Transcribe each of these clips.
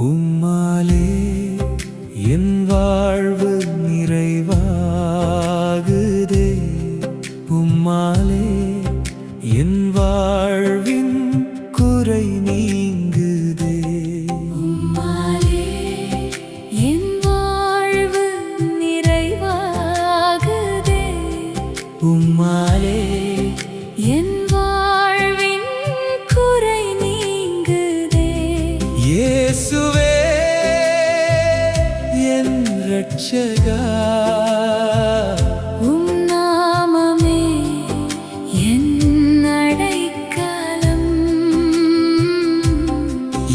உம்மாலே என் வாழ்வு நிறைவாகுதே. உம்மாலே என் வாழ்வின் குறை நீங்குதே. உம்மாலே என் வாழ்வு நிறைவாகுதே. உம்மாலே என் வாழ்வின் குறை நீங்குதே. இயேசுவே என் இரட்சகா, உம் நாமமே என் அடைக்கலம்.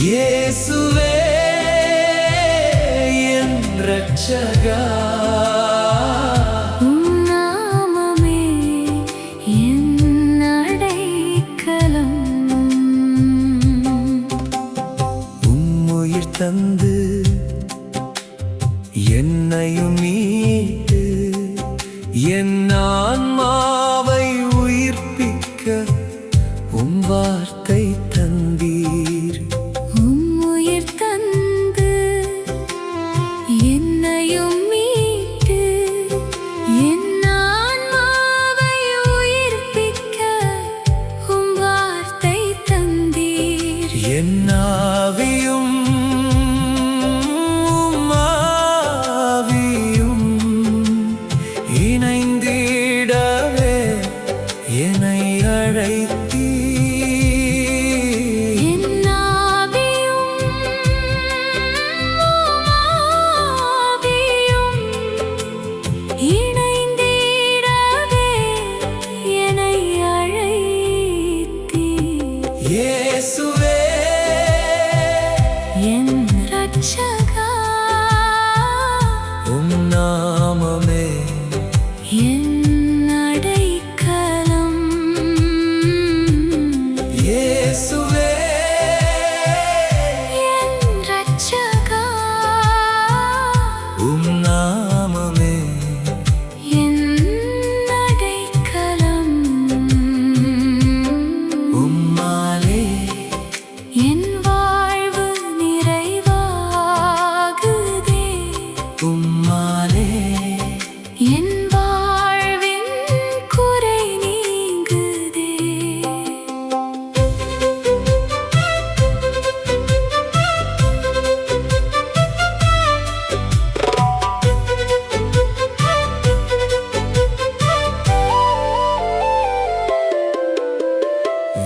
இயேசுவே என் இரட்சகா, உம் நாமமே என் அடைக்கலம். உம்முயிர் தந்து என்னையும் மீட்டு என் ஆன்மாவை உயிர்ப்பிக்க உம் வார்த்தை தந்தீர். உம் உயிர் தந்து என்னையும் மீட்டு என் ஆன்மாவை உயிர்ப்பிக்க உம் வார்த்தை தந்தீர். என் ஆவியும் உம் ஆவியும் இணைந்திடவே என்னை அழைத்தீர். என் ஆவியும் உம் ஆவியும் இணைந்திடவே என்னை அழைத்தீர். இயேசுவே என் இரட்சகா, உம் நாமமே என் அடைக்கலம். இயேசுவே என் இரட்சகா, உம் நாமமே என் அடைக்கலம். உம்மாலே என் வாழ்வு நிறைவாகுதே. உம்மாலே என் வாழ்வின் குறை நீங்குதே.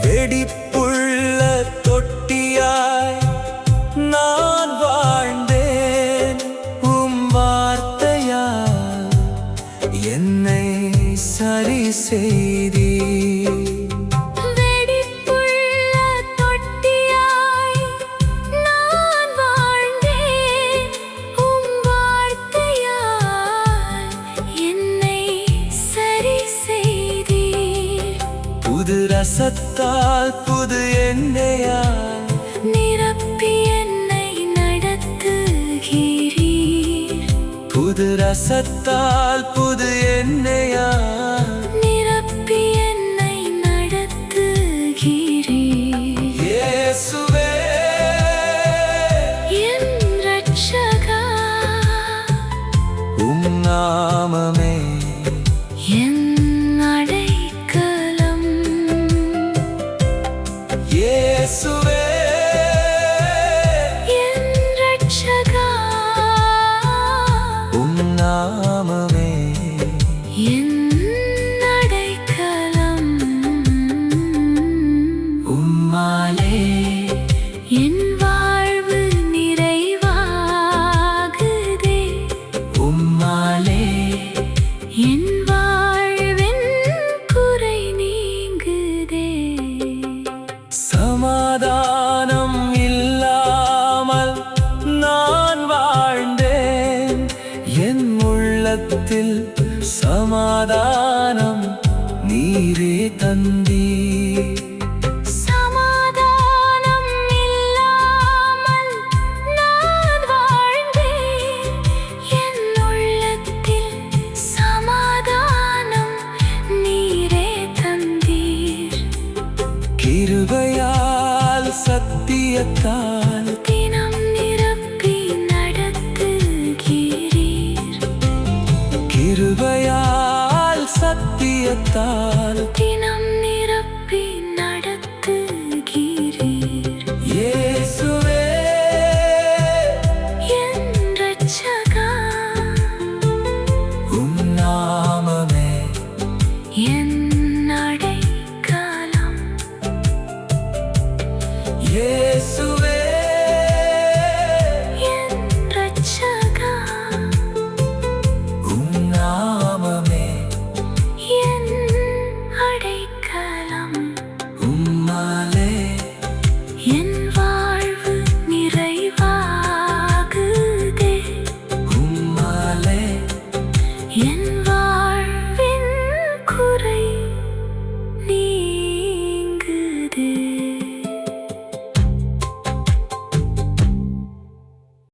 வெடிப்புள்ள தொட்டியாய் நான் வாழ்ந்தேன். உம் வார்த்தையால் என்னை சரி செய்தீர். வெடிப்புள்ள தொட்டியாய் நான் வாழ்ந்தேன். உம் வார்த்தையால் என்னை சரி செய்தீர். புது ரசத்தால் புது எண்ணெயால் நிரப்பி என்னை நடத்துகிறீர். புது ரசத்தால் புது எண்ணெயால் நிரப்பி என்னை நடத்துகிறீர். இயேசுவே என் இரட்சகா, உம் நாமமே என் அடைக்கலம். இயேசுவே என் இரட்சகா, உம் நாமமே என் அடைக்கலம். உம்மாலே என் வாழ்வு நிறைவாகுதே. உம்மாலே என் வாழ்வின் குறை நீங்குதே. சமாதானம் இல்லாமல் நான் வாழ்ந்தேன். என் உள்ளத்தில் சமாதானம் நீரே தந்தீர். சமாதானம் இல்லாமல் நான் வாழ்ந்தேன். என் உள்ளத்தில் சமாதானம் நீரே தந்தீர். கிருபையால் சத்தியத்தால் தினம் நிரப்பி வைத்தாய்.